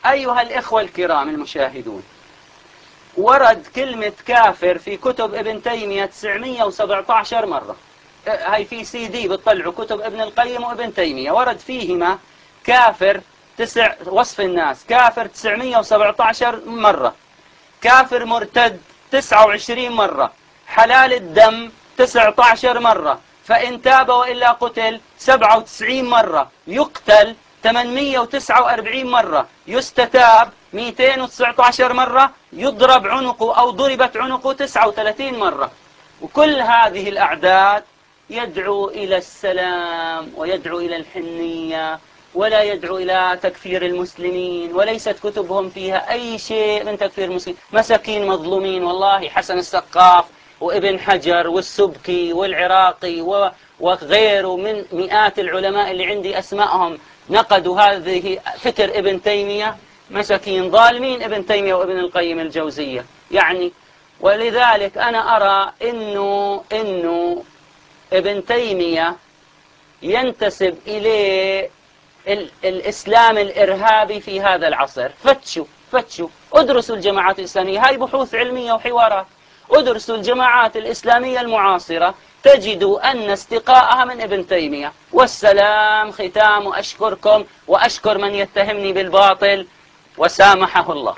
أيها الإخوة الكرام المشاهدون، ورد كلمة كافر في كتب ابن تيمية 917 مرة. هاي في CD بتطلعوا كتب ابن القيم وابن تيمية، ورد فيهما كافر وصف الناس كافر 917 مرة، كافر مرتد 29 مرة، حلال الدم 19 مرة، فإن تاب وإلا قتل 97 مرة، يقتل 849 مرة، يستتاب 219 مرة، يضرب عنقه أو ضربت عنقه 39 مرة. وكل هذه الأعداد يدعو إلى السلام ويدعو إلى الحنية، ولا يدعو إلى تكفير المسلمين، وليست كتبهم فيها أي شيء من تكفير المسلمين. مساكين مظلومين والله، حسن السقاف وابن حجر والسبكي والعراقي وغيره من مئات العلماء اللي عندي أسمائهم نقدوا هذه فكر ابن تيمية. مساكين ظالمين ابن تيمية وابن القيم الجوزية يعني. ولذلك أنا أرى إنه ابن تيمية ينتسب إليه الإسلام الإرهابي في هذا العصر. فتشوا ادرسوا الجماعات الإسلامية، هاي بحوث علمية وحوارات، ادرسوا الجماعات الإسلامية المعاصرة تجدوا أن استقاءها من ابن تيمية. والسلام ختام، وأشكركم وأشكر من يتهمني بالباطل وسامحه الله.